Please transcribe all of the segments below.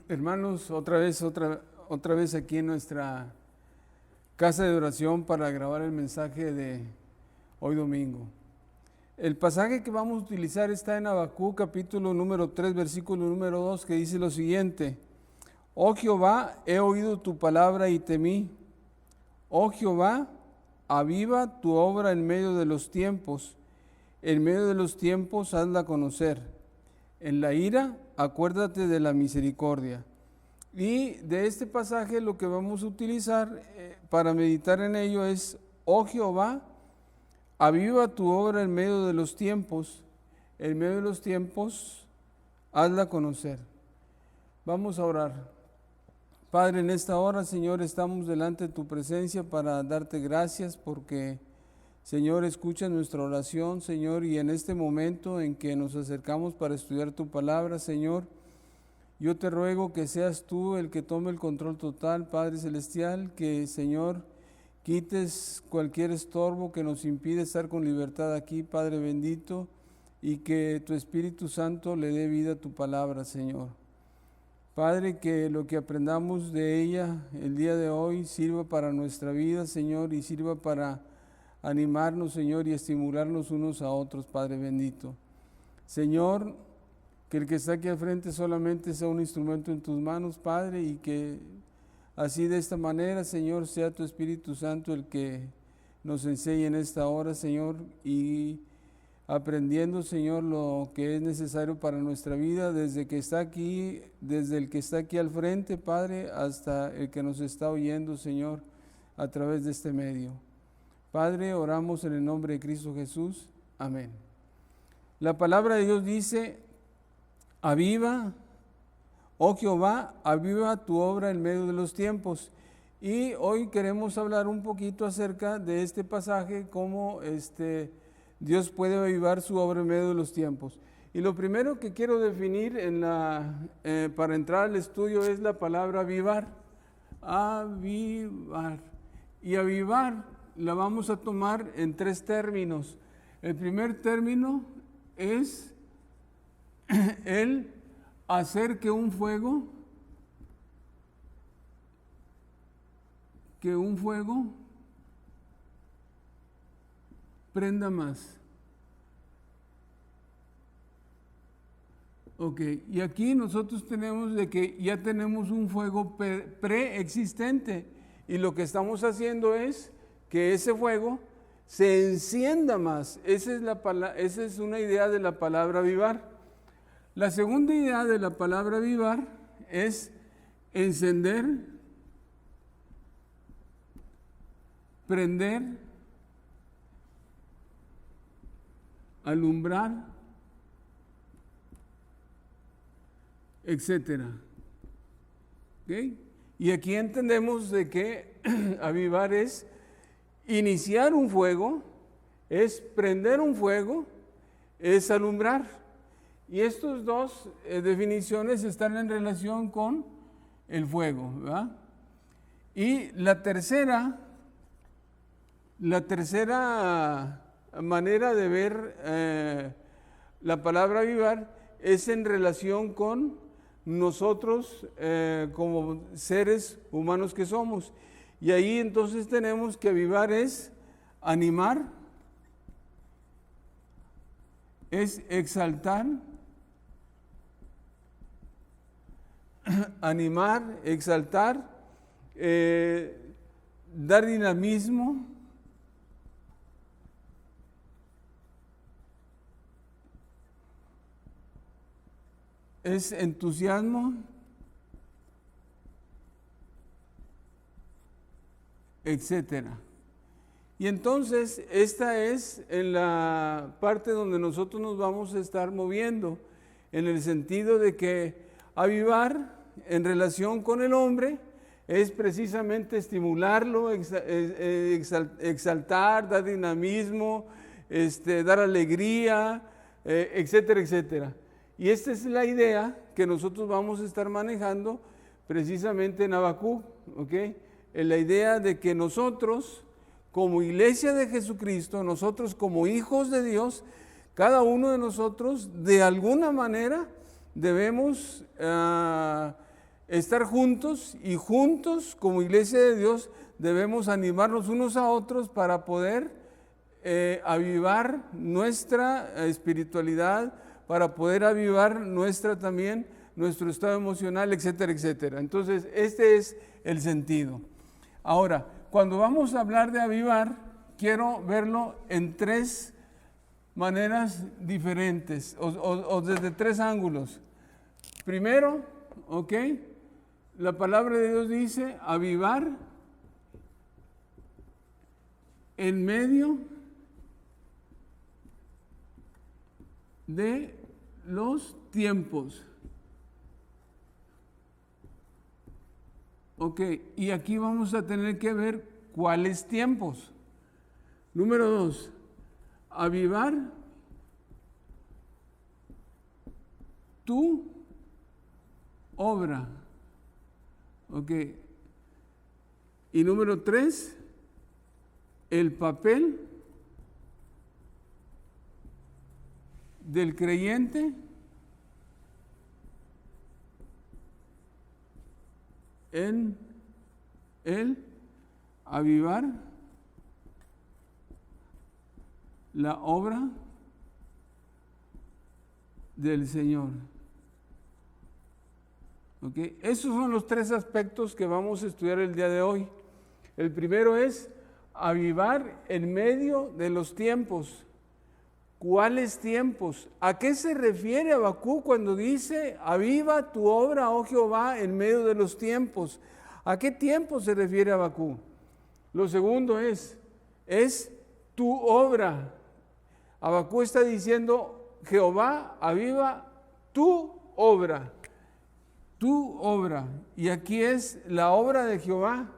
Hermanos, otra vez aquí en nuestra casa de oración para grabar el mensaje de hoy domingo. El pasaje que vamos a utilizar está en Habacuc, capítulo número 3, versículo número 2, que dice lo siguiente: Oh Jehová, he oído tu palabra y temí. Oh Jehová, aviva tu obra en medio de los tiempos. En medio de los tiempos hazla conocer. En la ira, acuérdate de la misericordia. Y de este pasaje lo que vamos a utilizar para meditar en ello es: oh Jehová, aviva tu obra en medio de los tiempos. En medio de los tiempos, hazla conocer. Vamos a orar. Padre, en esta hora, Señor, estamos delante de tu presencia para darte gracias porque, Señor, escucha nuestra oración, Señor, y en este momento en que nos acercamos para estudiar tu palabra, Señor, yo te ruego que seas tú el que tome el control total, Padre Celestial, que, Señor, quites cualquier estorbo que nos impide estar con libertad aquí, Padre bendito, y que tu Espíritu Santo le dé vida a tu palabra, Señor. Padre, que lo que aprendamos de ella el día de hoy sirva para nuestra vida, Señor, y sirva para animarnos, Señor, y estimularnos unos a otros, Padre bendito. Señor, que el que está aquí al frente solamente sea un instrumento en tus manos, Padre, y que así de esta manera, Señor, sea tu Espíritu Santo el que nos enseñe en esta hora, Señor, y aprendiendo, Señor, lo que es necesario para nuestra vida, desde el que está aquí al frente, Padre, hasta el que nos está oyendo, Señor, a través de este medio. Padre, oramos en el nombre de Cristo Jesús. Amén. La palabra de Dios dice: aviva, oh Jehová, aviva tu obra en medio de los tiempos. Y hoy queremos hablar un poquito acerca de este pasaje, cómo Dios puede avivar su obra en medio de los tiempos. Y lo primero que quiero definir para entrar al estudio es la palabra avivar. Avivar. Y avivar la vamos a tomar en tres términos. El primer término es el hacer que un fuego prenda más. Ok, y aquí nosotros tenemos de que ya tenemos un fuego preexistente y lo que estamos haciendo es que ese fuego se encienda más. Esa es una idea de la palabra avivar. La segunda idea de la palabra avivar es encender, prender, alumbrar, etcétera. ¿Okay? Y aquí entendemos de que avivar es iniciar un fuego, es prender un fuego, es alumbrar. Y estas dos definiciones están en relación con el fuego, ¿verdad? Y la tercera manera de ver la palabra avivar es en relación con nosotros como seres humanos que somos. Y ahí entonces tenemos que avivar es animar, es exaltar, animar, exaltar, dar dinamismo, es entusiasmo, etcétera. Y entonces esta es en la parte donde nosotros nos vamos a estar moviendo, en el sentido de que avivar en relación con el hombre es precisamente estimularlo, exaltar, dar dinamismo, dar alegría, etcétera, etcétera. Y esta es la idea que nosotros vamos a estar manejando precisamente en Habacuc, ¿ok? La idea de que nosotros, como iglesia de Jesucristo, nosotros como hijos de Dios, cada uno de nosotros de alguna manera debemos estar juntos, y juntos como iglesia de Dios debemos animarnos unos a otros para poder avivar nuestra espiritualidad, para poder avivar nuestro estado emocional, etcétera, etcétera. Entonces, este es el sentido. Ahora, cuando vamos a hablar de avivar, quiero verlo en tres maneras diferentes o desde tres ángulos. Primero, la palabra de Dios dice avivar en medio de los tiempos. Y aquí vamos a tener que ver cuáles tiempos. Número 2, avivar tu obra. Y número 3, el papel del creyente en el avivar la obra del Señor. Esos son los tres aspectos que vamos a estudiar el día de hoy. El primero es avivar en medio de los tiempos. ¿Cuáles tiempos? ¿A qué se refiere Habacuc cuando dice aviva tu obra, oh Jehová, en medio de los tiempos? ¿A qué tiempo se refiere Habacuc? Lo segundo es tu obra. Habacuc está diciendo, Jehová, aviva tu obra. Tu obra. Y aquí es la obra de Jehová.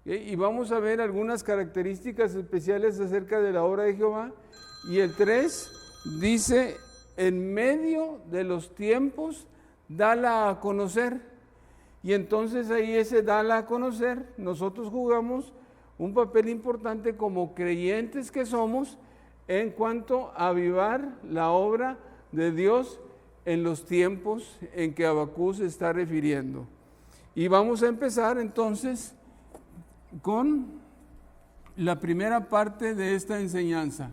Y vamos a ver algunas características especiales acerca de la obra de Jehová. Y el 3 dice, en medio de los tiempos, dala a conocer. Y entonces ahí ese dala a conocer, nosotros jugamos un papel importante como creyentes que somos en cuanto a avivar la obra de Dios en los tiempos en que Habacuc se está refiriendo. Y vamos a empezar entonces con la primera parte de esta enseñanza.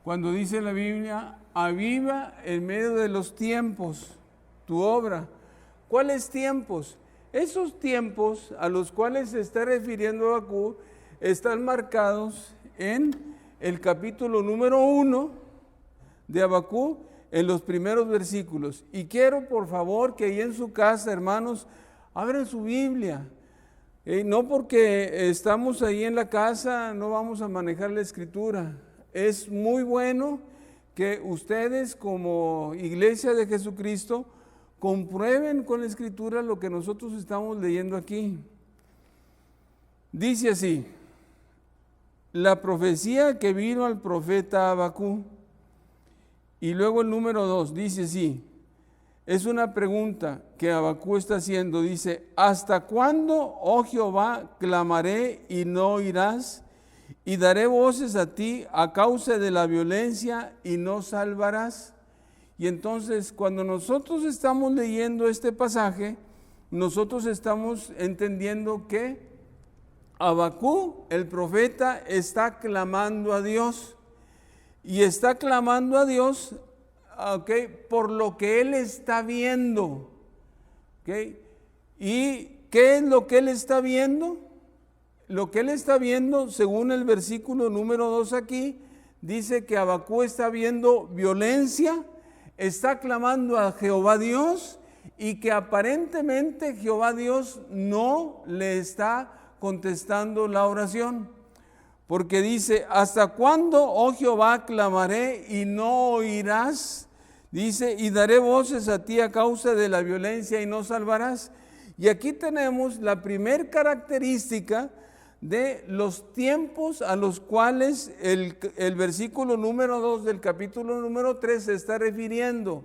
Cuando dice la Biblia, aviva en medio de los tiempos tu obra. ¿Cuáles tiempos? Esos tiempos a los cuales se está refiriendo Habacuc están marcados en el capítulo número 1 de Habacuc, en los primeros versículos. Y quiero, por favor, que ahí en su casa, hermanos, abran su Biblia. No porque estamos ahí en la casa, no vamos a manejar la escritura. Es muy bueno que ustedes como Iglesia de Jesucristo comprueben con la escritura lo que nosotros estamos leyendo aquí. Dice así, la profecía que vino al profeta Habacuc, y luego el número 2 dice así, es una pregunta que Habacuc está haciendo, dice, ¿hasta cuándo, oh Jehová, clamaré y no oirás? Y daré voces a ti a causa de la violencia y no salvarás. Y entonces cuando nosotros estamos leyendo este pasaje, nosotros estamos entendiendo que Habacuc, el profeta, está clamando a Dios. Y está clamando a Dios por lo que él está viendo. ¿Y qué es lo que él está viendo? Lo que él está viendo, según el versículo número 2 aquí, dice que Habacuc está viendo violencia, está clamando a Jehová Dios y que aparentemente Jehová Dios no le está contestando la oración. Porque dice, ¿hasta cuándo, oh Jehová, clamaré y no oirás? Dice, y daré voces a ti a causa de la violencia y no salvarás. Y aquí tenemos la primer característica de los tiempos a los cuales el versículo número 2 del capítulo número 3 se está refiriendo.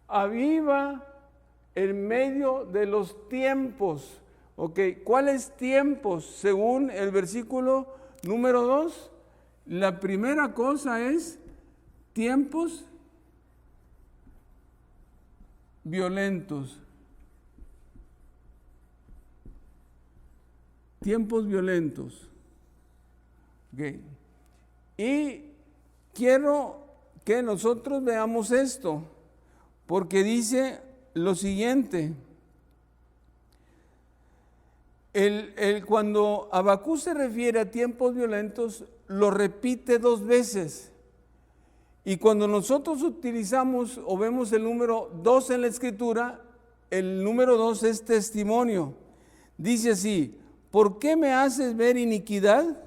Aviva en medio de los tiempos. ¿Cuáles tiempos? Según el versículo número 2, la primera cosa es tiempos violentos. tiempos violentos. Okay. Y quiero que nosotros veamos esto, porque dice lo siguiente. Cuando Habacuc se refiere a tiempos violentos, lo repite 2 veces. Y cuando nosotros utilizamos o vemos el número 2 en la Escritura, el número 2 es testimonio. Dice así: ¿por qué me haces ver iniquidad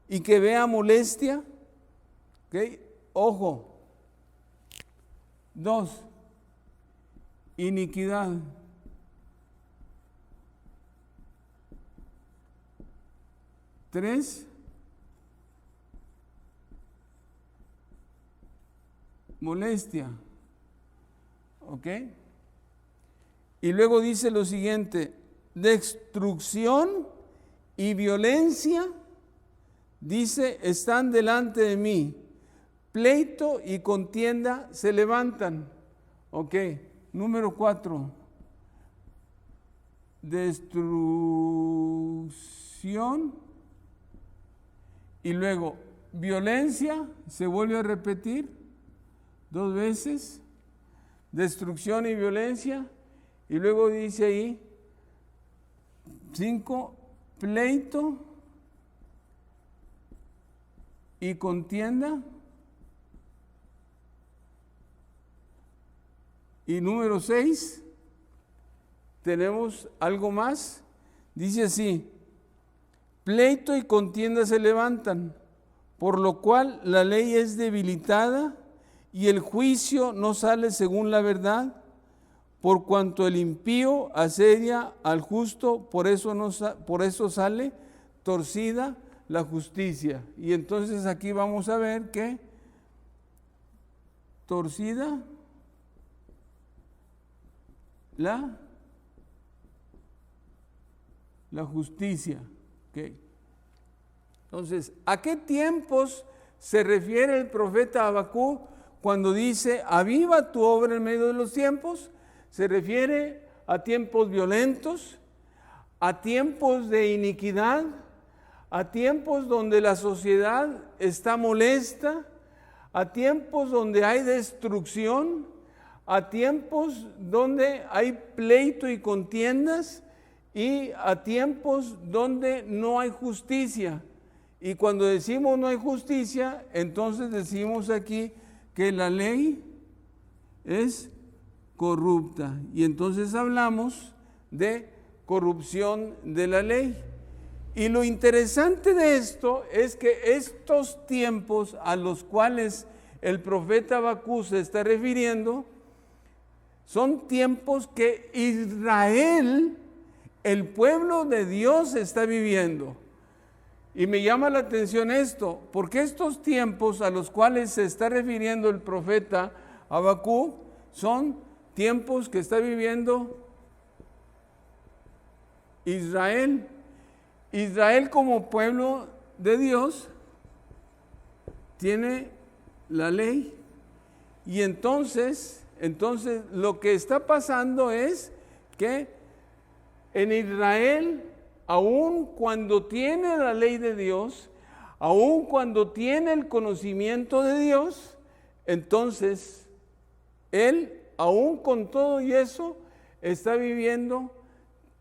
y que vea molestia? ¿Okay? Ojo. 2. Iniquidad. 3. Molestia. ¿Ok? Y luego dice lo siguiente: destrucción y violencia, dice, están delante de mí. Pleito y contienda se levantan. ¿Ok? Número 4. Destrucción. Y luego violencia, se vuelve a repetir 2 veces. Destrucción y violencia. Y luego dice ahí 5, pleito y contienda. Y número 6, tenemos algo más. Dice así: pleito y contienda se levantan, por lo cual la ley es debilitada y el juicio no sale según la verdad. Por cuanto el impío asedia al justo, por eso sale torcida la justicia. Y entonces aquí vamos a ver que torcida la justicia. Okay. Entonces, ¿a qué tiempos se refiere el profeta Habacuc cuando dice: aviva tu obra en medio de los tiempos? Se refiere a tiempos violentos, a tiempos de iniquidad, a tiempos donde la sociedad está molesta, a tiempos donde hay destrucción, a tiempos donde hay pleito y contiendas, y a tiempos donde no hay justicia. Y cuando decimos no hay justicia, entonces decimos aquí que la ley es corrupta. Y entonces hablamos de corrupción de la ley. Y lo interesante de esto es que estos tiempos a los cuales el profeta Habacuc se está refiriendo son tiempos que Israel, el pueblo de Dios, está viviendo. Y me llama la atención esto, porque estos tiempos a los cuales se está refiriendo el profeta Habacuc son tiempos que está viviendo Israel. Israel, como pueblo de Dios, tiene la ley. Y entonces lo que está pasando es que en Israel, aun cuando tiene la ley de Dios, aun cuando tiene el conocimiento de Dios, entonces él, aun con todo y eso, está viviendo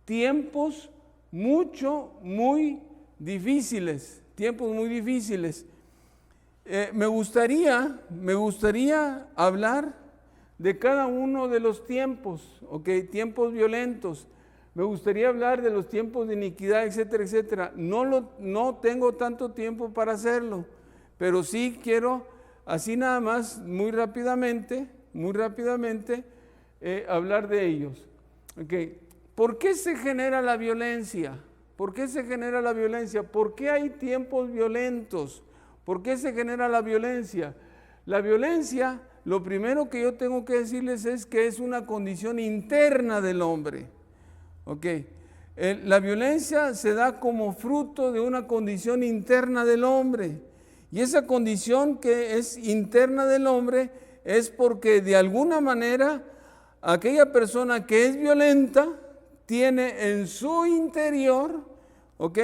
tiempos muy difíciles, tiempos muy difíciles. Me gustaría hablar de cada uno de los tiempos, tiempos violentos. Me gustaría hablar de los tiempos de iniquidad, etcétera, etcétera. No tengo tanto tiempo para hacerlo, pero sí quiero, así nada más, muy rápidamente, hablar de ellos. ¿Por qué se genera la violencia? ¿Por qué se genera la violencia? ¿Por qué hay tiempos violentos? ¿Por qué se genera la violencia? La violencia, lo primero que yo tengo que decirles es que es una condición interna del hombre. La violencia se da como fruto de una condición interna del hombre. Y esa condición que es interna del hombre es porque de alguna manera aquella persona que es violenta tiene en su interior ¿ok?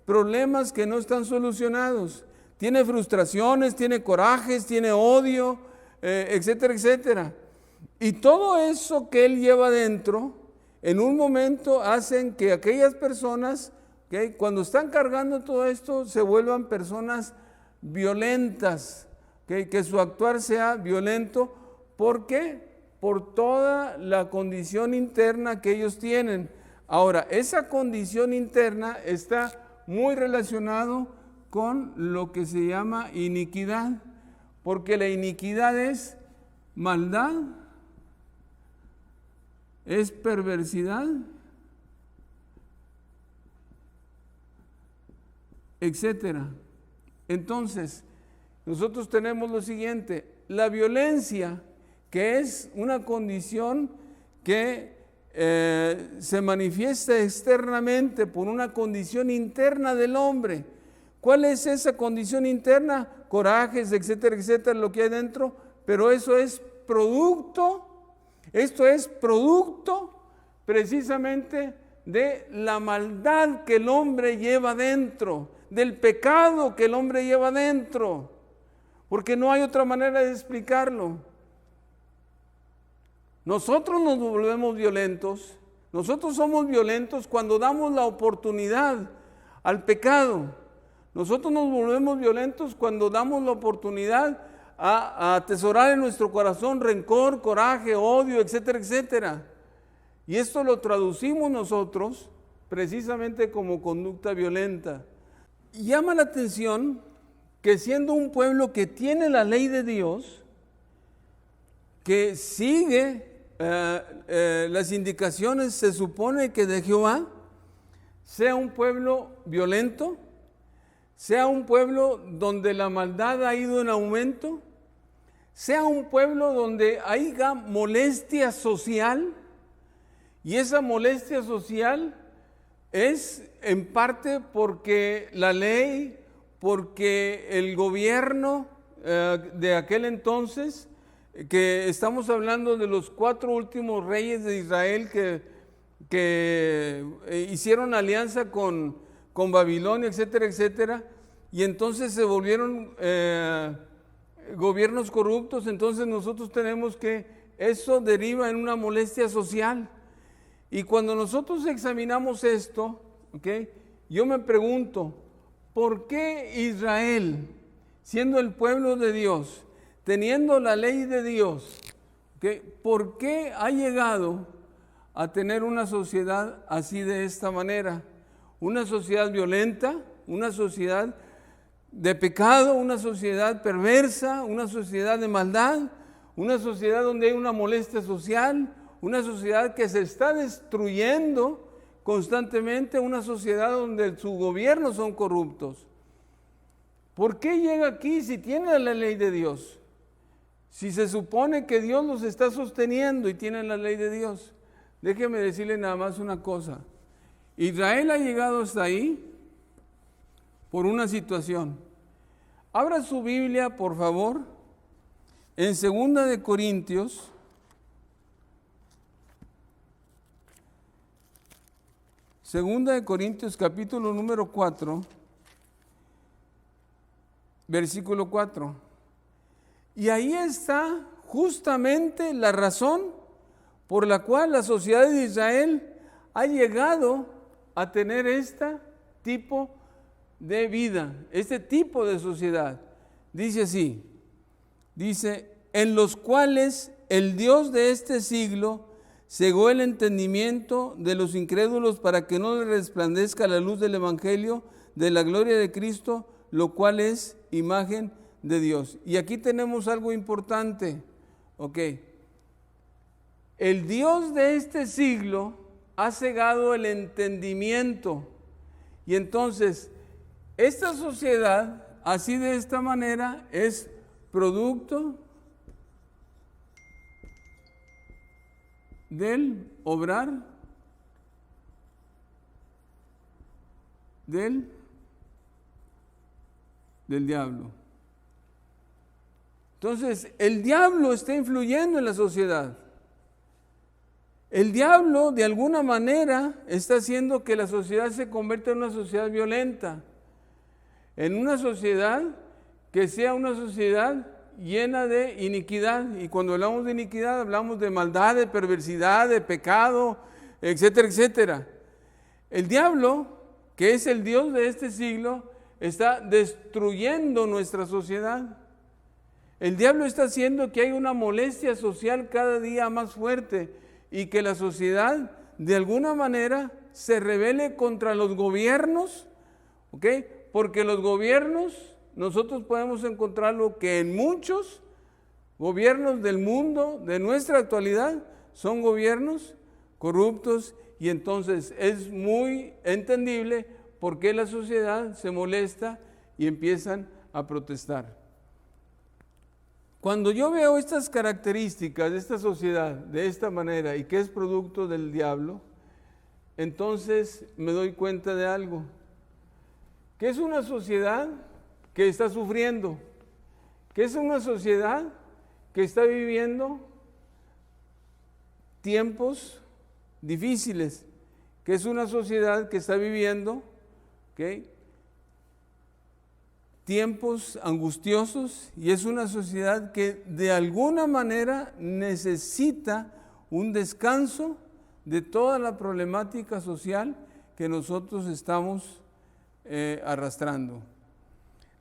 Problemas que no están solucionados. Tiene frustraciones, tiene corajes, tiene odio, etcétera, etcétera. Y todo eso que él lleva dentro, en un momento hacen que aquellas personas, ¿okay?, cuando están cargando todo esto, se vuelvan personas violentas, ¿okay?, que su actuar sea violento. ¿Por qué? Por toda la condición interna que ellos tienen. Ahora, esa condición interna está muy relacionado con lo que se llama iniquidad, porque la iniquidad es maldad, es perversidad, etcétera. Entonces, nosotros tenemos lo siguiente: la violencia, que es una condición que se manifiesta externamente por una condición interna del hombre. ¿Cuál es esa condición interna? Corajes, etcétera, etcétera, lo que hay dentro, pero eso es producto, esto es producto precisamente de la maldad que el hombre lleva dentro, del pecado que el hombre lleva dentro, porque no hay otra manera de explicarlo. Nosotros nos volvemos violentos, nosotros somos violentos cuando damos la oportunidad al pecado. Nosotros nos volvemos violentos cuando damos la oportunidad a atesorar en nuestro corazón rencor, coraje, odio, etcétera, etcétera. Y esto lo traducimos nosotros precisamente como conducta violenta. Y llama la atención que siendo un pueblo que tiene la ley de Dios, que sigue las indicaciones, se supone que de Jehová, sea un pueblo violento, sea un pueblo donde la maldad ha ido en aumento, sea un pueblo donde haya molestia social, y esa molestia social es en parte porque la ley, porque el gobierno de aquel entonces, que estamos hablando de los 4 últimos reyes de Israel que hicieron alianza con Babilonia, etcétera, etcétera, y entonces se volvieron gobiernos corruptos. Entonces nosotros tenemos que eso deriva en una molestia social. Y cuando nosotros examinamos esto, ¿okay?, yo me pregunto, ¿por qué Israel, siendo el pueblo de Dios, teniendo la ley de Dios, ¿okay?, por qué ha llegado a tener una sociedad así, de esta manera? Una sociedad violenta, una sociedad de pecado, una sociedad perversa, una sociedad de maldad, una sociedad donde hay una molestia social, una sociedad que se está destruyendo constantemente, una sociedad donde sus gobiernos son corruptos. ¿Por qué llega aquí si tiene la ley de Dios? Si se supone que Dios los está sosteniendo y tienen la ley de Dios. Déjeme decirle nada más una cosa. Israel ha llegado hasta ahí por una situación. Abra su Biblia, por favor, en 2 de Corintios, capítulo número 4, versículo 4. Y ahí está justamente la razón por la cual la sociedad de Israel ha llegado a tener este tipo de vida, este tipo de sociedad. Dice así, dice, en los cuales el Dios de este siglo cegó el entendimiento de los incrédulos para que no les resplandezca la luz del evangelio de la gloria de Cristo, lo cual es imagen de Dios. Y aquí tenemos algo importante, ¿ok? El Dios de este siglo ha cegado el entendimiento. Y entonces, esta sociedad, así de esta manera, es producto del obrar del diablo. Entonces, el diablo está influyendo en la sociedad. El diablo, de alguna manera, está haciendo que la sociedad se convierta en una sociedad violenta, en una sociedad que sea una sociedad llena de iniquidad. Y cuando hablamos de iniquidad, hablamos de maldad, de perversidad, de pecado, etcétera, etcétera. El diablo, que es el Dios de este siglo, está destruyendo nuestra sociedad. El diablo está haciendo que haya una molestia social cada día más fuerte y que la sociedad de alguna manera se rebele contra los gobiernos, ¿ok? Porque los gobiernos, nosotros podemos encontrarlo que en muchos gobiernos del mundo, de nuestra actualidad, son gobiernos corruptos, y entonces es muy entendible por qué la sociedad se molesta y empiezan a protestar. Cuando yo veo estas características de esta sociedad de esta manera y que es producto del diablo, entonces me doy cuenta de algo, que es una sociedad que está sufriendo, que es una sociedad que está viviendo tiempos difíciles, que es una sociedad que está viviendo, ¿okay?, tiempos angustiosos, y es una sociedad que de alguna manera necesita un descanso de toda la problemática social que nosotros estamos arrastrando.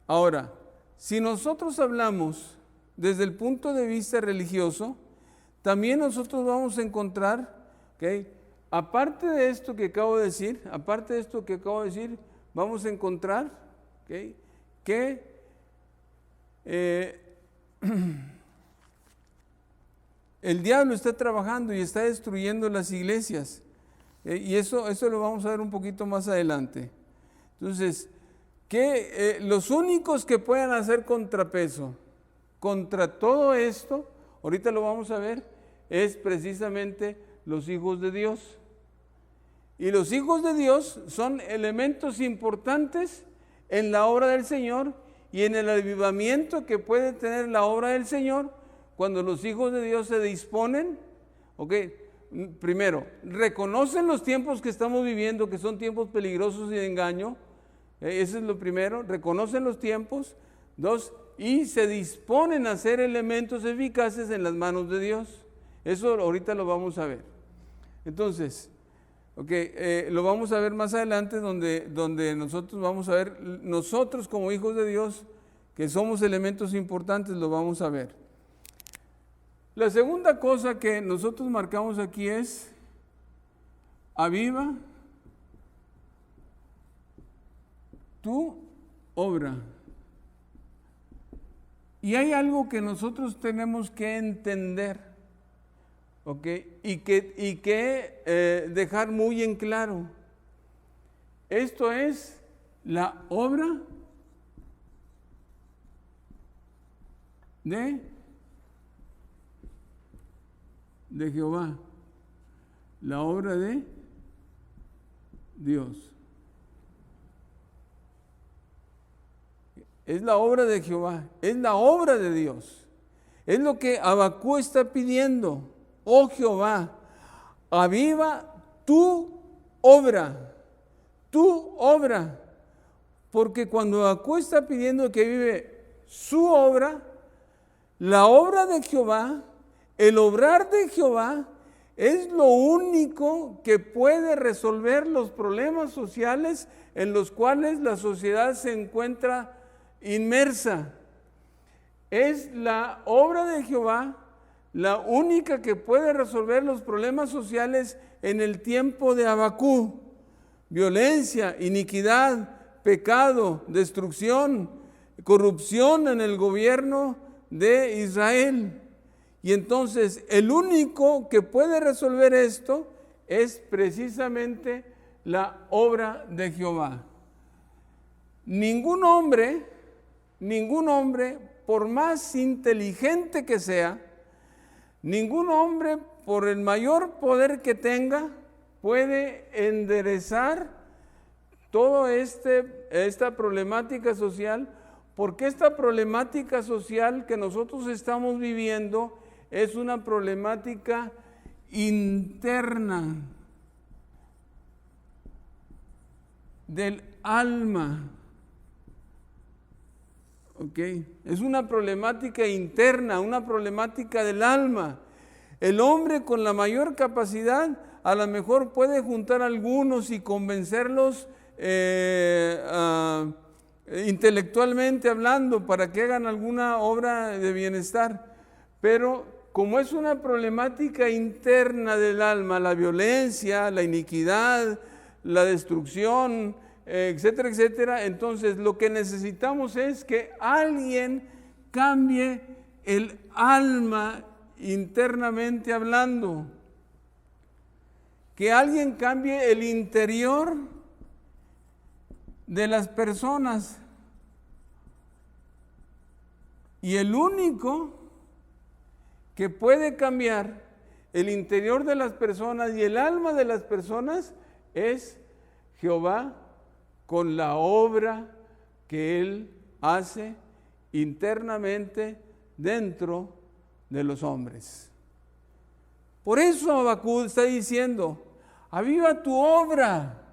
Ahora, si nosotros hablamos desde el punto de vista religioso, también nosotros vamos a encontrar, ¿okay?, aparte de esto que acabo de decir, vamos a encontrar, ¿okay?, que el diablo está trabajando y está destruyendo las iglesias, y eso lo vamos a ver un poquito más adelante. Entonces, los únicos que puedan hacer contrapeso contra todo esto, ahorita lo vamos a ver, es precisamente los hijos de Dios. Y los hijos de Dios son elementos importantes en la obra del Señor y en el avivamiento que puede tener la obra del Señor cuando los hijos de Dios se disponen, ¿ok? Primero, reconocen los tiempos que estamos viviendo, que son tiempos peligrosos y de engaño. Eso es lo primero, reconocen los tiempos. Dos, y se disponen a ser elementos eficaces en las manos de Dios. Eso ahorita lo vamos a ver. Entonces, lo vamos a ver más adelante, donde nosotros vamos a ver, nosotros como hijos de Dios, que somos elementos importantes, lo vamos a ver. La segunda cosa que nosotros marcamos aquí es: aviva tu obra. Y hay algo que nosotros tenemos que entender, y que dejar muy en claro. Esto es la obra de Jehová, la obra de Dios. Es la obra de Jehová, es la obra de Dios. Es lo que Abacú está pidiendo. Oh Jehová, aviva tu obra, porque cuando Abacú está pidiendo que vive su obra, la obra de Jehová, el obrar de Jehová, es lo único que puede resolver los problemas sociales en los cuales la sociedad se encuentra inmersa. Es la obra de Jehová la única que puede resolver los problemas sociales en el tiempo de Abacú. Violencia, iniquidad, pecado, destrucción, corrupción en el gobierno de Israel. Y entonces el único que puede resolver esto es precisamente la obra de Jehová. Ningún hombre, por más inteligente que sea, ningún hombre, por el mayor poder que tenga, puede enderezar toda esta problemática social, porque esta problemática social que nosotros estamos viviendo es una problemática interna del alma. ¿Ok? Es una problemática interna, una problemática del alma. El hombre con la mayor capacidad a lo mejor puede juntar a algunos y convencerlos intelectualmente hablando para que hagan alguna obra de bienestar. Pero como es una problemática interna del alma, la violencia, la iniquidad, la destrucción, etcétera, etcétera, entonces lo que necesitamos es que alguien cambie el alma internamente hablando, que alguien cambie el interior de las personas. Y el único que puede cambiar el interior de las personas y el alma de las personas es Jehová, con la obra que Él hace internamente dentro de los hombres. Por eso Habacuc está diciendo: aviva tu obra,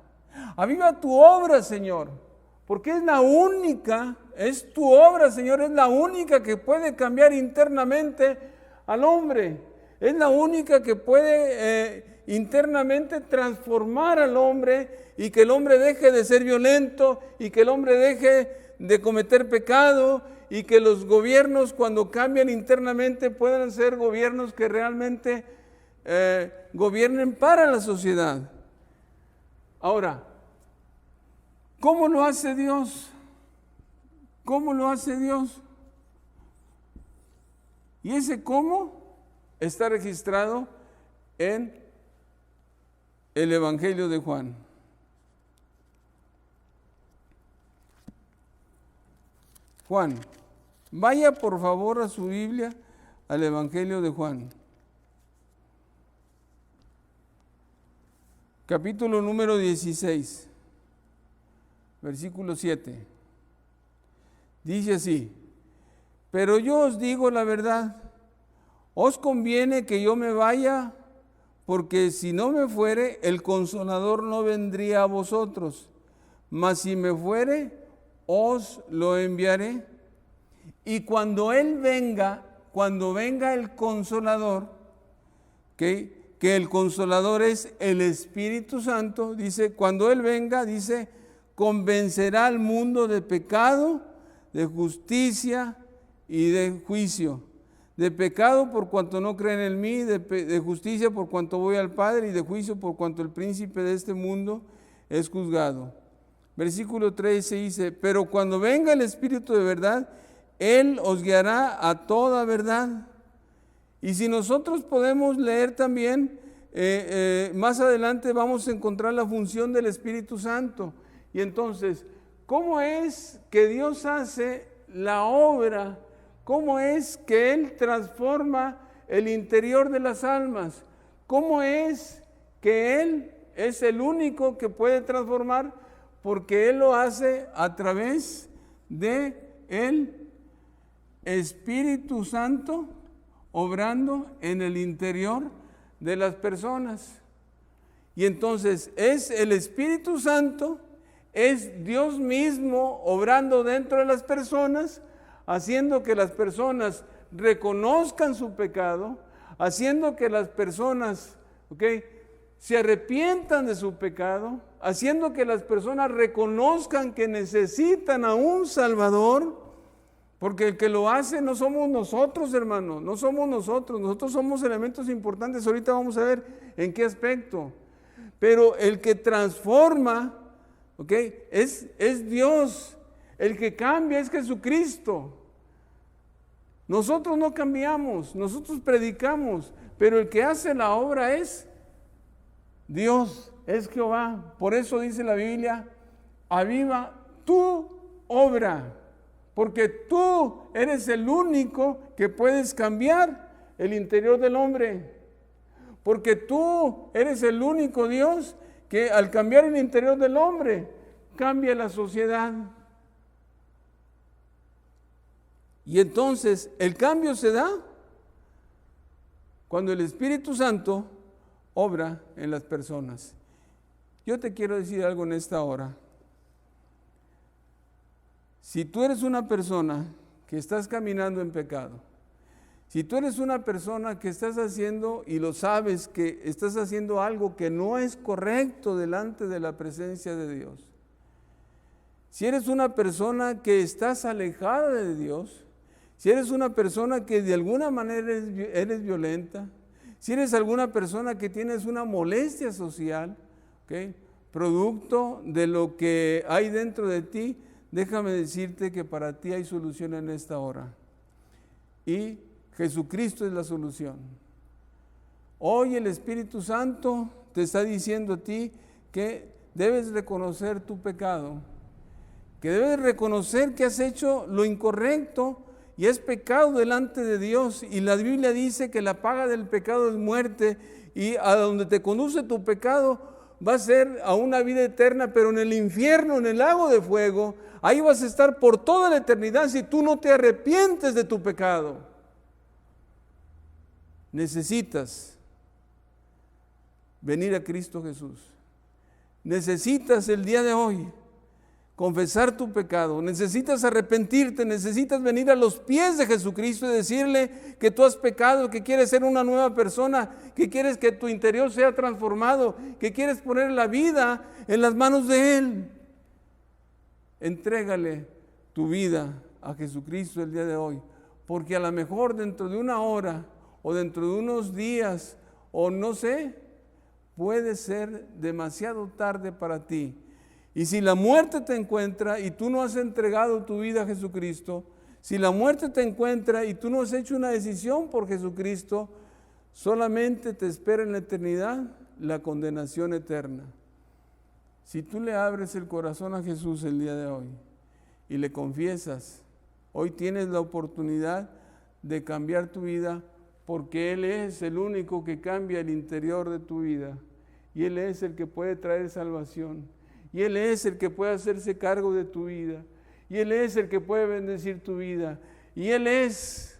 Señor, porque es la única, es tu obra, Señor, es la única que puede cambiar internamente al hombre, es la única que puede internamente transformar al hombre y que el hombre deje de ser violento y que el hombre deje de cometer pecado y que los gobiernos, cuando cambian internamente, puedan ser gobiernos que realmente gobiernen para la sociedad. Ahora, ¿cómo lo hace Dios? ¿Cómo lo hace Dios? Y ese cómo está registrado en el Evangelio de Juan. Juan, vaya por favor a su Biblia al Evangelio de Juan. Capítulo número 16, versículo 7. Dice así: pero yo os digo la verdad, os conviene que yo me vaya, porque si no me fuere, el Consolador no vendría a vosotros, mas si me fuere, os lo enviaré. Y cuando Él venga, cuando venga el Consolador, que el Consolador es el Espíritu Santo, dice, cuando Él venga, dice, convencerá al mundo de pecado, de justicia y de juicio. De pecado por cuanto no creen en mí, de justicia por cuanto voy al Padre, y de juicio por cuanto el príncipe de este mundo es juzgado. Versículo 13 dice: pero cuando venga el Espíritu de verdad, Él os guiará a toda verdad. Y si nosotros podemos leer también, más adelante vamos a encontrar la función del Espíritu Santo. Y entonces, ¿cómo es que Dios hace la obra? ¿Cómo es que Él transforma el interior de las almas? ¿Cómo es que Él es el único que puede transformar? Porque Él lo hace a través de el Espíritu Santo obrando en el interior de las personas. Y entonces es el Espíritu Santo, es Dios mismo obrando dentro de las personas, haciendo que las personas reconozcan su pecado, haciendo que las personas, se arrepientan de su pecado, haciendo que las personas reconozcan que necesitan a un Salvador, porque el que lo hace no somos nosotros, hermanos, no somos nosotros somos elementos importantes, ahorita vamos a ver en qué aspecto, pero el que transforma, es Dios, el que cambia es Jesucristo. Nosotros no cambiamos, nosotros predicamos, pero el que hace la obra es Dios, es Jehová. Por eso dice la Biblia: aviva tu obra, porque tú eres el único que puedes cambiar el interior del hombre, porque tú eres el único Dios que al cambiar el interior del hombre cambia la sociedad. Y entonces el cambio se da cuando el Espíritu Santo obra en las personas. Yo te quiero decir algo en esta hora. Si tú eres una persona que estás caminando en pecado, si tú eres una persona que estás haciendo y lo sabes que estás haciendo algo que no es correcto delante de la presencia de Dios, si eres una persona que estás alejada de Dios, si eres una persona que de alguna manera eres violenta, si eres alguna persona que tienes una molestia social, ¿okay?, producto de lo que hay dentro de ti, déjame decirte que para ti hay solución en esta hora. Y Jesucristo es la solución. Hoy el Espíritu Santo te está diciendo a ti que debes reconocer tu pecado, que debes reconocer que has hecho lo incorrecto y es pecado delante de Dios. Y la Biblia dice que la paga del pecado es muerte, y a donde te conduce tu pecado va a ser a una vida eterna, pero en el infierno, en el lago de fuego. Ahí vas a estar por toda la eternidad si tú no te arrepientes de tu pecado. Necesitas venir a Cristo Jesús. Necesitas el día de hoy confesar tu pecado, necesitas arrepentirte, necesitas venir a los pies de Jesucristo y decirle que tú has pecado, que quieres ser una nueva persona, que quieres que tu interior sea transformado, que quieres poner la vida en las manos de Él. Entrégale tu vida a Jesucristo el día de hoy, porque a lo mejor dentro de una hora o dentro de unos días o no sé, puede ser demasiado tarde para ti. Y si la muerte te encuentra y tú no has entregado tu vida a Jesucristo, si la muerte te encuentra y tú no has hecho una decisión por Jesucristo, solamente te espera en la eternidad la condenación eterna. Si tú le abres el corazón a Jesús el día de hoy y le confiesas, hoy tienes la oportunidad de cambiar tu vida, porque Él es el único que cambia el interior de tu vida y Él es el que puede traer salvación. Y Él es el que puede hacerse cargo de tu vida. Y Él es el que puede bendecir tu vida. Y Él es,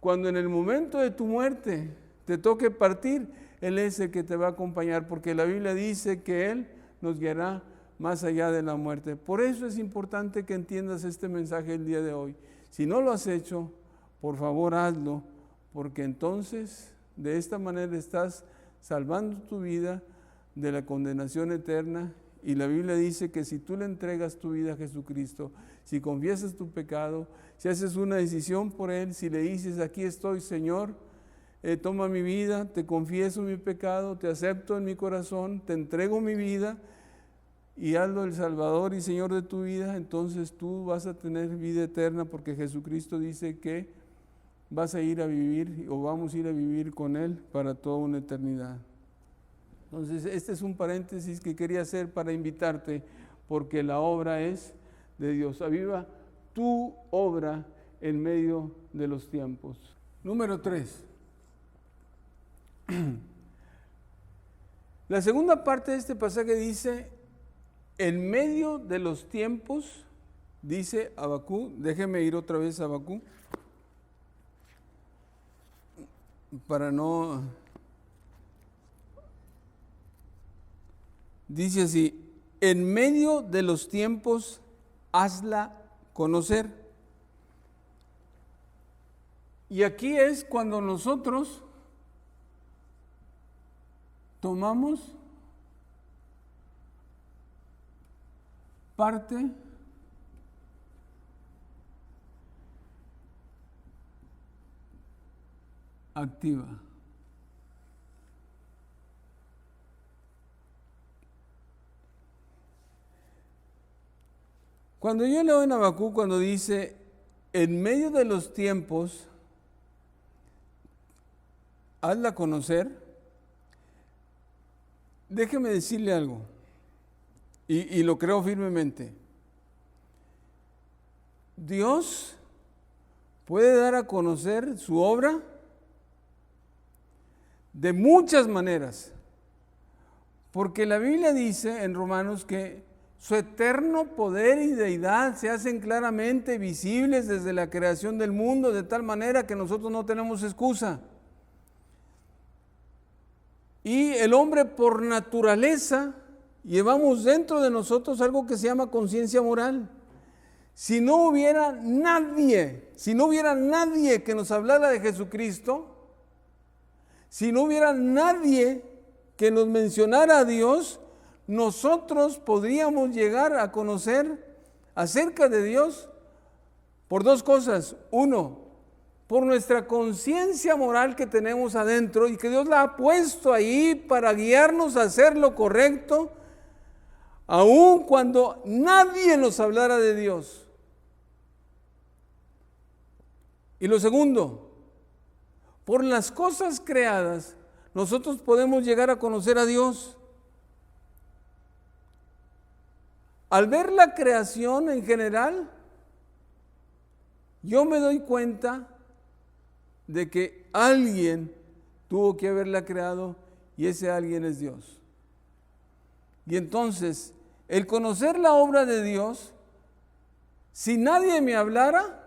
cuando en el momento de tu muerte te toque partir, Él es el que te va a acompañar, porque la Biblia dice que Él nos guiará más allá de la muerte. Por eso es importante que entiendas este mensaje el día de hoy. Si no lo has hecho, por favor hazlo, porque entonces de esta manera estás salvando tu vida de la condenación eterna. Y la Biblia dice que si tú le entregas tu vida a Jesucristo, si confiesas tu pecado, si haces una decisión por Él, si le dices, aquí estoy, Señor, toma mi vida, te confieso mi pecado, te acepto en mi corazón, te entrego mi vida y hazlo el Salvador y Señor de tu vida, entonces tú vas a tener vida eterna, porque Jesucristo dice que vas a ir a vivir o vamos a ir a vivir con Él para toda una eternidad. Entonces, este es un paréntesis que quería hacer para invitarte, porque la obra es de Dios. Aviva tu obra en medio de los tiempos. Número 3. La segunda parte de este pasaje dice, en medio de los tiempos, dice Habacuc. Déjeme ir otra vez a Habacuc, para no... Dice así, en medio de los tiempos, hazla conocer. Y aquí es cuando nosotros tomamos parte activa. Cuando yo leo en Habacuc, cuando dice, en medio de los tiempos, hazla conocer, déjeme decirle algo, y lo creo firmemente. Dios puede dar a conocer su obra de muchas maneras, porque la Biblia dice en Romanos que su eterno poder y deidad se hacen claramente visibles desde la creación del mundo, de tal manera que nosotros no tenemos excusa. Y el hombre por naturaleza llevamos dentro de nosotros algo que se llama conciencia moral. Si no hubiera nadie que nos hablara de Jesucristo, si no hubiera nadie que nos mencionara a Dios, nosotros podríamos llegar a conocer acerca de Dios por dos cosas. Uno, por nuestra conciencia moral que tenemos adentro y que Dios la ha puesto ahí para guiarnos a hacer lo correcto, aun cuando nadie nos hablara de Dios. Y lo segundo, por las cosas creadas, nosotros podemos llegar a conocer a Dios. Al ver la creación en general, yo me doy cuenta de que alguien tuvo que haberla creado y ese alguien es Dios. Y entonces, el conocer la obra de Dios, si nadie me hablara,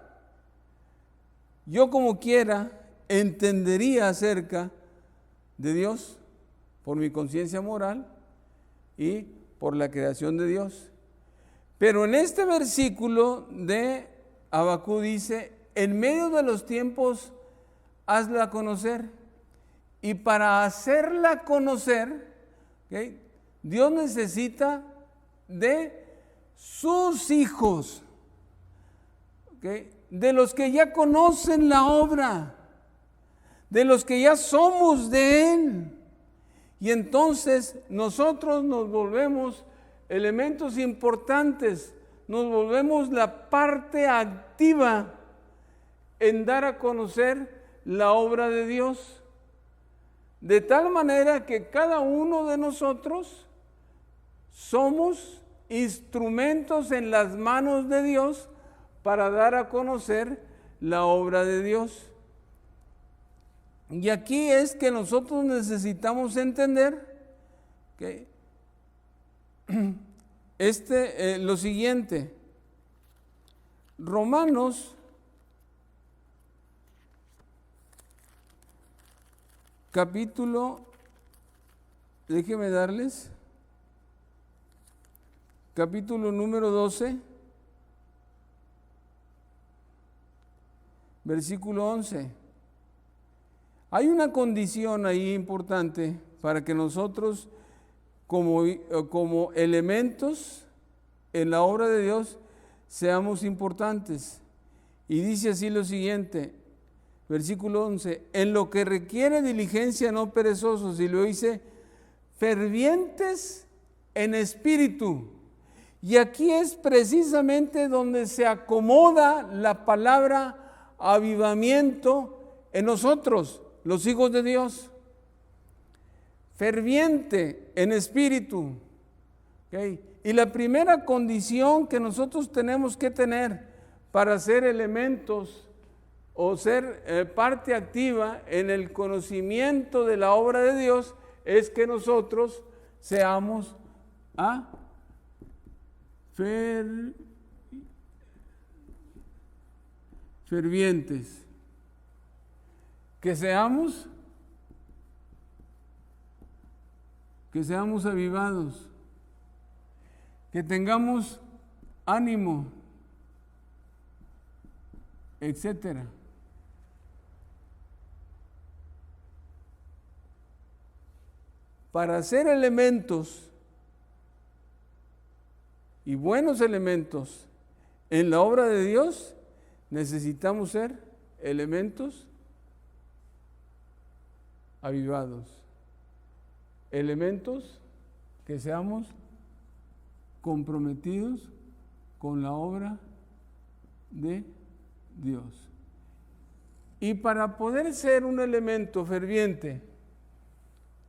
yo como quiera entendería acerca de Dios por mi conciencia moral y por la creación de Dios. Pero en este versículo de Habacuc dice, en medio de los tiempos, hazla conocer. Y para hacerla conocer, ¿okay?, Dios necesita de sus hijos, ¿okay?, de los que ya conocen la obra, de los que ya somos de Él. Y entonces nosotros nos volvemos elementos importantes, nos volvemos la parte activa en dar a conocer la obra de Dios. De tal manera que cada uno de nosotros somos instrumentos en las manos de Dios para dar a conocer la obra de Dios. Y aquí es que nosotros necesitamos entender que lo siguiente. Romanos capítulo, déjenme darles, capítulo número 12, versículo 11. Hay una condición ahí importante para que nosotros como elementos en la obra de Dios seamos importantes. Y dice así lo siguiente, versículo 11, en lo que requiere diligencia no perezosos, y lo dice, fervientes en espíritu. Y aquí es precisamente donde se acomoda la palabra avivamiento en nosotros, los hijos de Dios. Ferviente en espíritu. ¿Okay? Y la primera condición que nosotros tenemos que tener para ser elementos o ser parte activa en el conocimiento de la obra de Dios es que nosotros seamos fervientes, que seamos avivados, que tengamos ánimo, etcétera. Para ser elementos y buenos elementos en la obra de Dios, necesitamos ser elementos avivados, elementos que seamos comprometidos con la obra de Dios. Y para poder ser un elemento ferviente,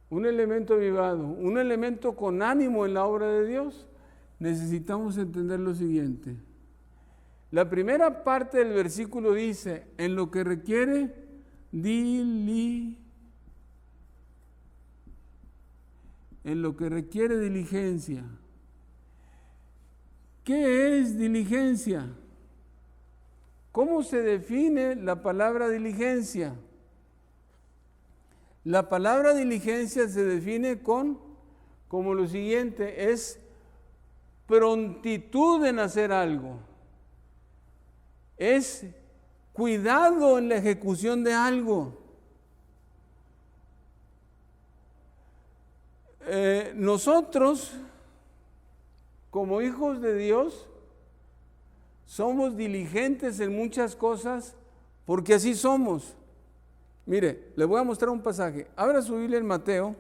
un elemento avivado, un elemento con ánimo en la obra de Dios, necesitamos entender lo siguiente. La primera parte del versículo dice, en lo que requiere diligencia. ¿Qué es diligencia? ¿Cómo se define la palabra diligencia? La palabra diligencia se define como lo siguiente, es prontitud en hacer algo, es cuidado en la ejecución de algo. Nosotros, como hijos de Dios, somos diligentes en muchas cosas porque así somos. Mire, le voy a mostrar un pasaje. Abra su Biblia en Mateo,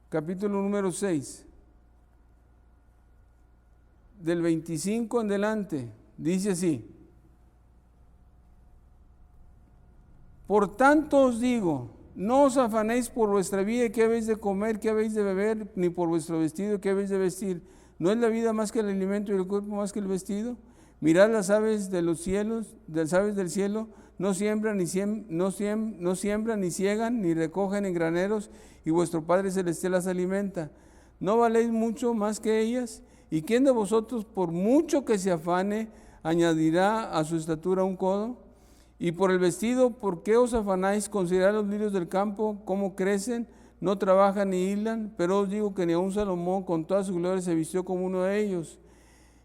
capítulo número 6, del 25 en adelante. Dice así: por tanto os digo, no os afanéis por vuestra vida, qué habéis de comer, qué habéis de beber, ni por vuestro vestido, qué habéis de vestir. ¿No es la vida más que el alimento y el cuerpo más que el vestido? Mirad las aves de los cielos, las aves del cielo, no siembran ni ciegan, ni recogen en graneros, y vuestro Padre Celestial las alimenta. ¿No valéis mucho más que ellas? ¿Y quién de vosotros, por mucho que se afane, añadirá a su estatura un codo? Y por el vestido, ¿por qué os afanáis? Considerad los lirios del campo, cómo crecen, no trabajan ni hilan, pero os digo que ni aun Salomón con toda su gloria se vistió como uno de ellos.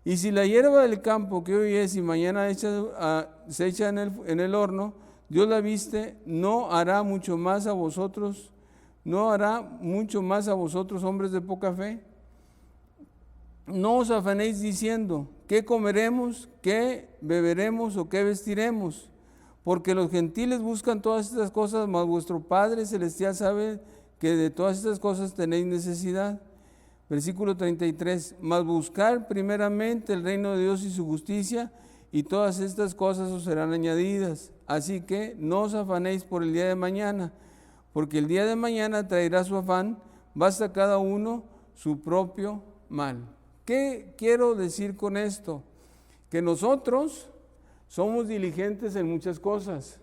Y si la hierba del campo que hoy es y mañana se echa en el horno, Dios la viste, no hará mucho más a vosotros, hombres de poca fe. No os afanéis diciendo, ¿qué comeremos, qué beberemos o qué vestiremos? Porque los gentiles buscan todas estas cosas, mas vuestro Padre Celestial sabe que de todas estas cosas tenéis necesidad. Versículo 33, mas buscar primeramente el reino de Dios y su justicia, y todas estas cosas os serán añadidas. Así que no os afanéis por el día de mañana, porque el día de mañana traerá su afán, basta cada uno su propio mal. ¿Qué quiero decir con esto? Que nosotros somos diligentes en muchas cosas.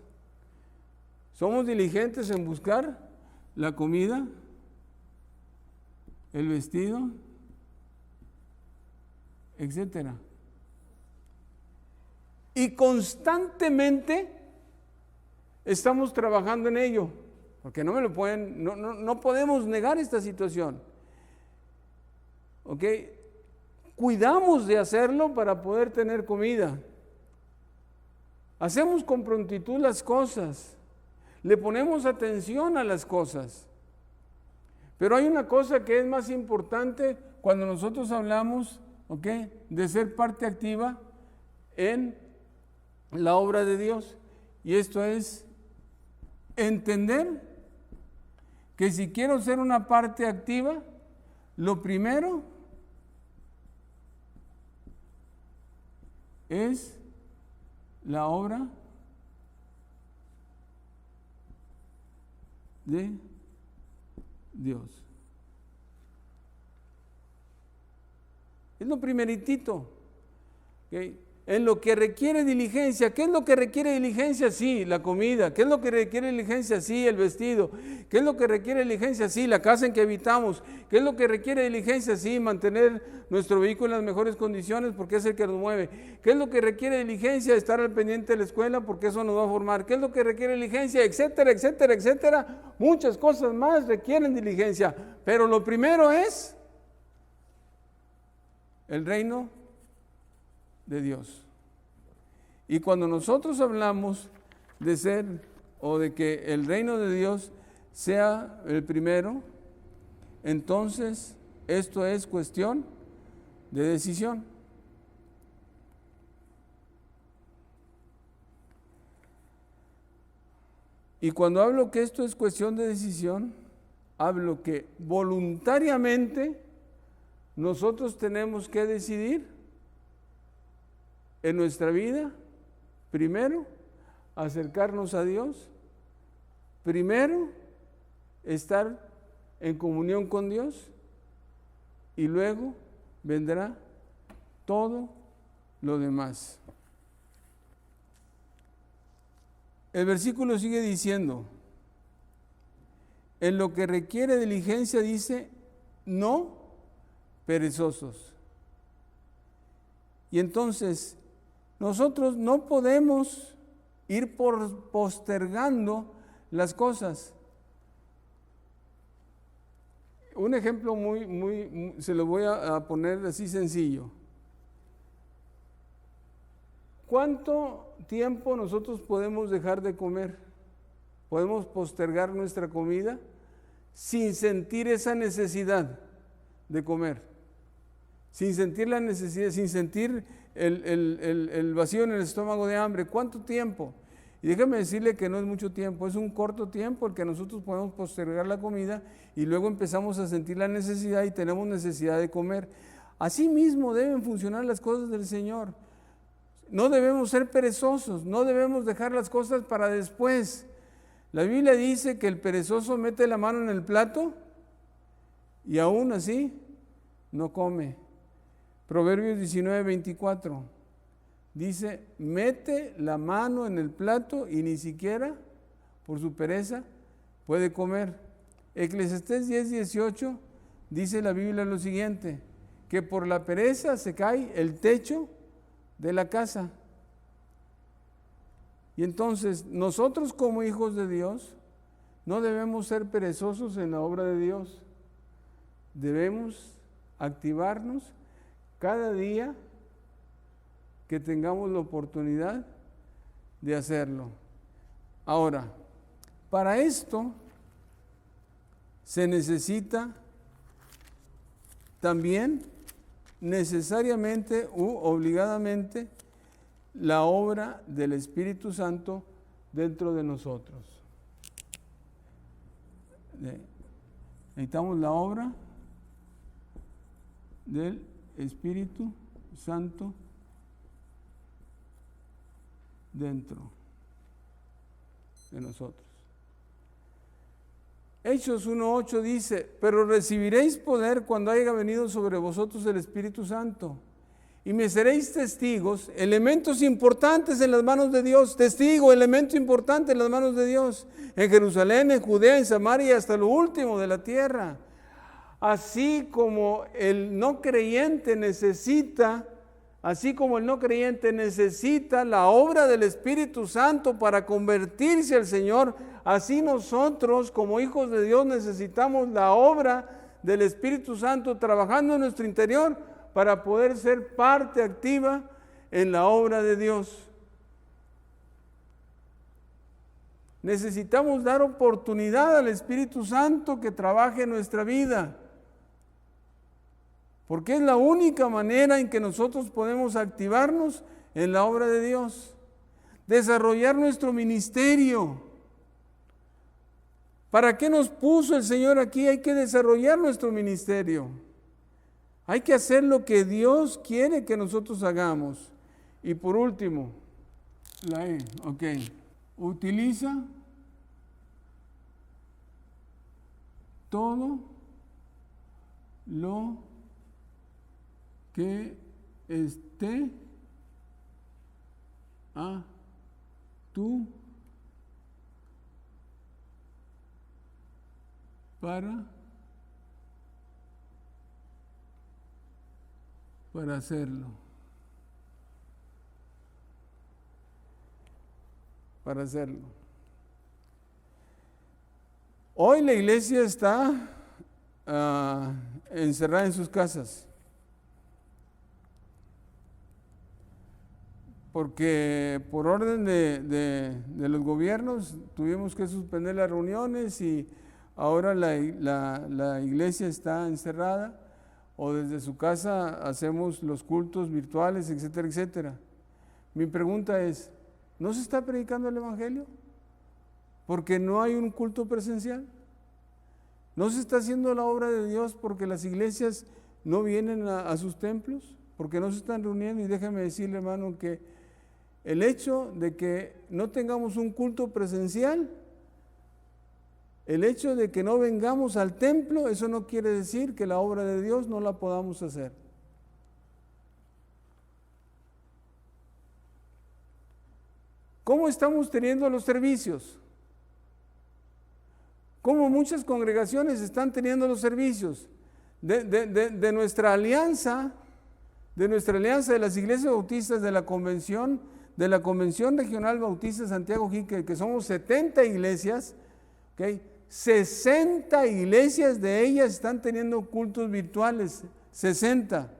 Somos diligentes en buscar la comida, el vestido, etcétera. Y constantemente estamos trabajando en ello, porque no podemos negar esta situación. ¿Ok? Cuidamos de hacerlo para poder tener comida. Hacemos con prontitud las cosas, le ponemos atención a las cosas. Pero hay una cosa que es más importante cuando nosotros hablamos, ¿ok?, de ser parte activa en la obra de Dios. Y esto es entender que si quiero ser una parte activa, lo primero es la obra de Dios. Es lo primeritito. ¿Okay? En lo que requiere diligencia. ¿Qué es lo que requiere diligencia? Sí, la comida. ¿Qué es lo que requiere diligencia? Sí, el vestido. ¿Qué es lo que requiere diligencia? Sí, la casa en que habitamos. ¿Qué es lo que requiere diligencia? Sí, mantener nuestro vehículo en las mejores condiciones porque es el que nos mueve. ¿Qué es lo que requiere diligencia? Estar al pendiente de la escuela porque eso nos va a formar. ¿Qué es lo que requiere diligencia? Etcétera, etcétera, etcétera. Muchas cosas más requieren diligencia. Pero lo primero es el reino de Dios. Y cuando nosotros hablamos de ser o de que el reino de Dios sea el primero, entonces esto es cuestión de decisión. Y cuando hablo que esto es cuestión de decisión, hablo que voluntariamente nosotros tenemos que decidir en nuestra vida, primero, acercarnos a Dios, primero, estar en comunión con Dios, y luego vendrá todo lo demás. El versículo sigue diciendo, en lo que requiere diligencia dice, no perezosos. Y entonces, nosotros no podemos ir postergando las cosas. Un ejemplo se lo voy a poner así sencillo. ¿Cuánto tiempo nosotros podemos dejar de comer? ¿Podemos postergar nuestra comida sin sentir esa necesidad de comer? Sin sentir la necesidad, sin sentir el vacío en el estómago de hambre. ¿Cuánto tiempo? Y déjame decirle que no es mucho tiempo, es un corto tiempo el que nosotros podemos postergar la comida y luego empezamos a sentir la necesidad y tenemos necesidad de comer. Así mismo deben funcionar las cosas del Señor. No debemos ser perezosos, no debemos dejar las cosas para después. La Biblia dice que el perezoso mete la mano en el plato y aún así no come. Proverbios 19:24 dice, mete la mano en el plato y ni siquiera por su pereza puede comer. Eclesiastés 10:18 dice la Biblia lo siguiente, que por la pereza se cae el techo de la casa. Y entonces nosotros como hijos de Dios no debemos ser perezosos en la obra de Dios. Debemos activarnos cada día que tengamos la oportunidad de hacerlo. Ahora, para esto se necesita también necesariamente u obligadamente la obra del Espíritu Santo dentro de nosotros. Necesitamos la obra del Espíritu Santo dentro de nosotros. Hechos 1:8 dice, pero recibiréis poder cuando haya venido sobre vosotros el Espíritu Santo y me seréis testigos, elementos importantes en las manos de Dios, testigo, elemento importante en las manos de Dios, en Jerusalén, en Judea, en Samaria, hasta lo último de la tierra. Así como el no creyente necesita la obra del Espíritu Santo para convertirse al Señor, así nosotros como hijos de Dios necesitamos la obra del Espíritu Santo trabajando en nuestro interior para poder ser parte activa en la obra de Dios. Necesitamos dar oportunidad al Espíritu Santo que trabaje en nuestra vida, porque es la única manera en que nosotros podemos activarnos en la obra de Dios, desarrollar nuestro ministerio. ¿Para qué nos puso el Señor aquí? Hay que desarrollar nuestro ministerio. Hay que hacer lo que Dios quiere que nosotros hagamos. Y por último, la E, ok. Utiliza todo lo que esté a tu para hacerlo. Para hacerlo. Hoy la iglesia está encerrada en sus casas, porque por orden de los gobiernos tuvimos que suspender las reuniones y ahora la iglesia está encerrada o desde su casa hacemos los cultos virtuales, etcétera, etcétera. Mi pregunta es, ¿no se está predicando el Evangelio? Porque no hay un culto presencial. ¿No se está haciendo la obra de Dios porque las iglesias no vienen a sus templos? Porque no se están reuniendo. Y déjame decirle, hermano, que el hecho de que no tengamos un culto presencial, el hecho de que no vengamos al templo, eso no quiere decir que la obra de Dios no la podamos hacer. ¿Cómo estamos teniendo los servicios? ¿Cómo muchas congregaciones están teniendo los servicios? De nuestra alianza de las iglesias bautistas de la convención, de la Convención Regional Bautista Santiago Jique, que somos 70 iglesias, ¿okay? 60 iglesias de ellas están teniendo cultos virtuales, 60.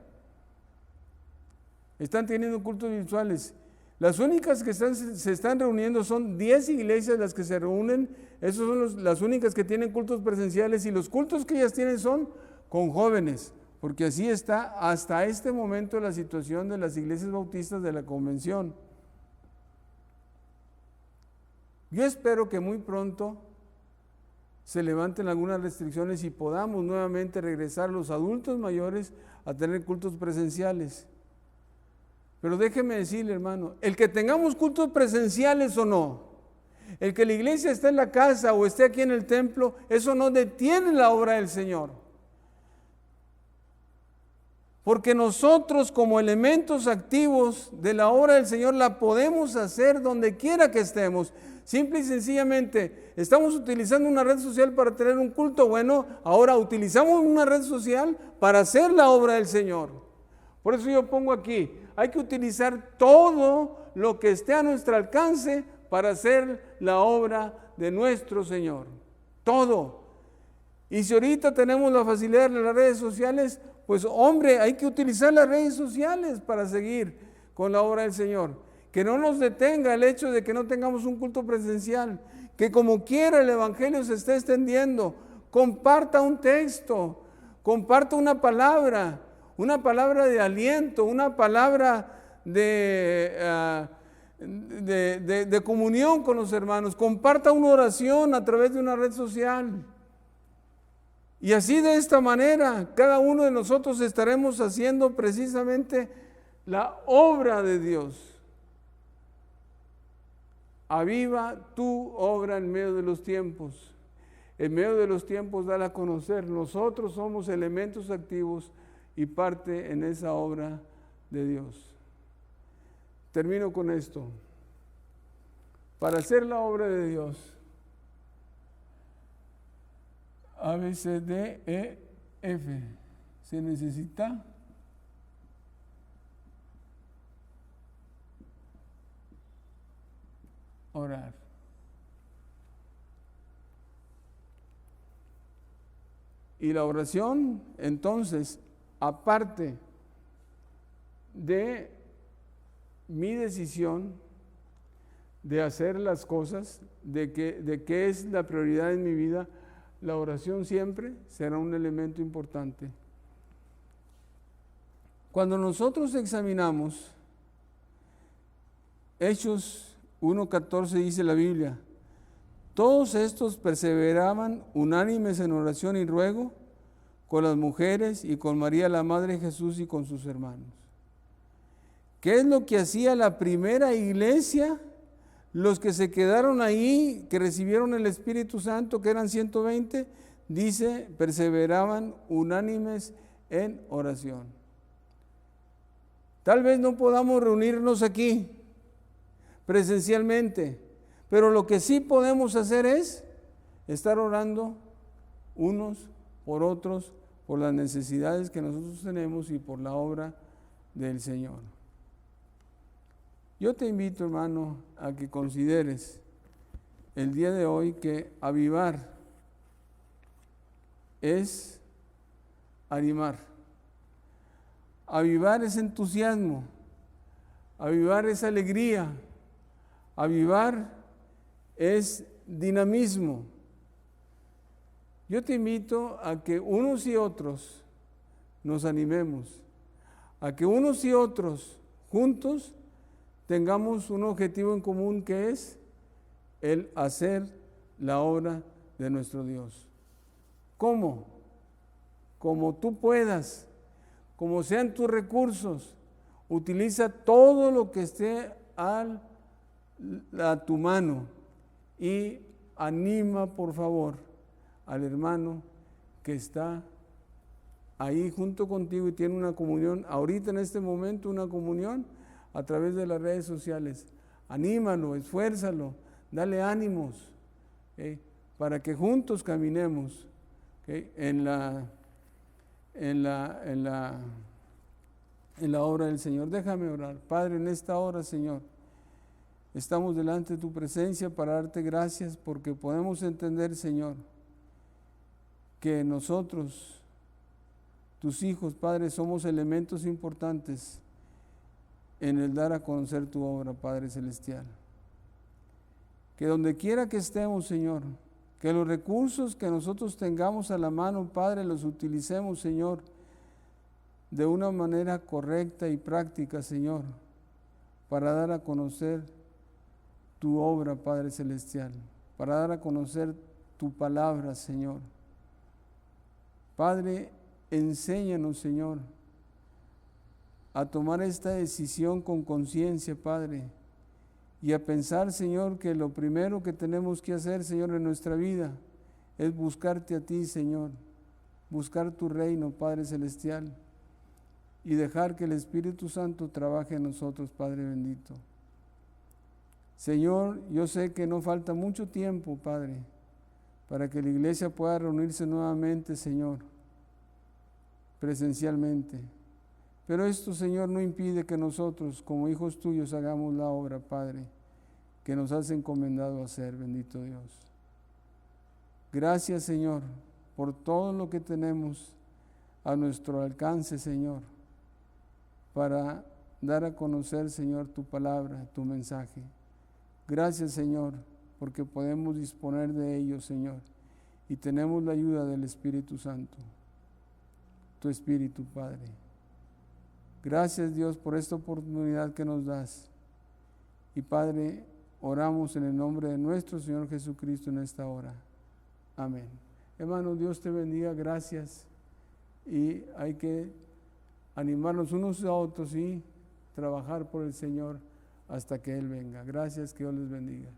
Están teniendo cultos virtuales. Las únicas que se están reuniendo son 10 iglesias las que se reúnen. Esas son las únicas que tienen cultos presenciales, y los cultos que ellas tienen son con jóvenes, porque así está hasta este momento la situación de las iglesias bautistas de la convención. Yo espero que muy pronto se levanten algunas restricciones y podamos nuevamente regresar los adultos mayores a tener cultos presenciales. Pero déjeme decirle, hermano, el que tengamos cultos presenciales o no, el que la iglesia esté en la casa o esté aquí en el templo, eso no detiene la obra del Señor. Porque nosotros, como elementos activos de la obra del Señor, la podemos hacer donde quiera que estemos. Simple y sencillamente, estamos utilizando una red social para tener un culto. Bueno, ahora utilizamos una red social para hacer la obra del Señor. Por eso yo pongo aquí, hay que utilizar todo lo que esté a nuestro alcance para hacer la obra de nuestro Señor. Todo. Y si ahorita tenemos la facilidad de las redes sociales, pues hombre, hay que utilizar las redes sociales para seguir con la obra del Señor. Que no nos detenga el hecho de que no tengamos un culto presencial, que como quiera el Evangelio se esté extendiendo. Comparta un texto, comparta una palabra de aliento, una palabra de comunión con los hermanos. Comparta una oración a través de una red social. Y así, de esta manera, cada uno de nosotros estaremos haciendo precisamente la obra de Dios. Aviva tu obra en medio de los tiempos. En medio de los tiempos, dala a conocer. Nosotros somos elementos activos y parte en esa obra de Dios. Termino con esto. Para hacer la obra de Dios, A, B, C, D, E, F, se necesita orar. Y la oración, entonces, aparte de mi decisión de hacer las cosas, de qué es la prioridad en mi vida, la oración siempre será un elemento importante. Cuando nosotros examinamos Hechos 1:14, dice la Biblia: todos estos perseveraban unánimes en oración y ruego con las mujeres y con María la Madre de Jesús y con sus hermanos. ¿Qué es lo que hacía la primera iglesia? Los que se quedaron ahí, que recibieron el Espíritu Santo, que eran 120, dice, perseveraban unánimes en oración. Tal vez no podamos reunirnos aquí presencialmente, pero lo que sí podemos hacer es estar orando unos por otros, por las necesidades que nosotros tenemos y por la obra del Señor. Yo te invito, hermano, a que consideres el día de hoy que avivar es animar. Avivar es entusiasmo. Avivar es alegría. Avivar es dinamismo. Yo te invito a que unos y otros nos animemos, a que unos y otros juntos tengamos un objetivo en común, que es el hacer la obra de nuestro Dios. ¿Cómo? Como tú puedas, como sean tus recursos, utiliza todo lo que esté a tu mano y anima, por favor, al hermano que está ahí junto contigo y tiene una comunión, ahorita en este momento una comunión a través de las redes sociales. Anímalo, esfuérzalo, dale ánimos, para que juntos caminemos en la obra del Señor. Déjame orar. Padre, en esta hora, Señor, Estamos delante de tu presencia para darte gracias porque podemos entender, Señor, que nosotros, tus hijos, Padre, somos elementos importantes en el dar a conocer tu obra, Padre Celestial. Que donde quiera que estemos, Señor, que los recursos que nosotros tengamos a la mano, Padre, los utilicemos, Señor, de una manera correcta y práctica, Señor, para dar a conocer tu obra, Padre Celestial, para dar a conocer tu palabra, Señor. Padre, enséñanos, Señor, a tomar esta decisión con conciencia, Padre, y a pensar, Señor, que lo primero que tenemos que hacer, Señor, en nuestra vida es buscarte a ti, Señor, buscar tu reino, Padre Celestial, y dejar que el Espíritu Santo trabaje en nosotros, Padre bendito. Señor, yo sé que no falta mucho tiempo, Padre, para que la iglesia pueda reunirse nuevamente, Señor, presencialmente. Pero esto, Señor, no impide que nosotros, como hijos tuyos, hagamos la obra, Padre, que nos has encomendado a hacer, bendito Dios. Gracias, Señor, por todo lo que tenemos a nuestro alcance, Señor, para dar a conocer, Señor, tu palabra, tu mensaje. Gracias, Señor, porque podemos disponer de ello, Señor, y tenemos la ayuda del Espíritu Santo, tu Espíritu, Padre. Gracias, Dios, por esta oportunidad que nos das. Y, Padre, oramos en el nombre de nuestro Señor Jesucristo en esta hora. Amén. Hermano, Dios te bendiga, gracias. Y hay que animarnos unos a otros y trabajar por el Señor hasta que Él venga. Gracias, que Dios les bendiga.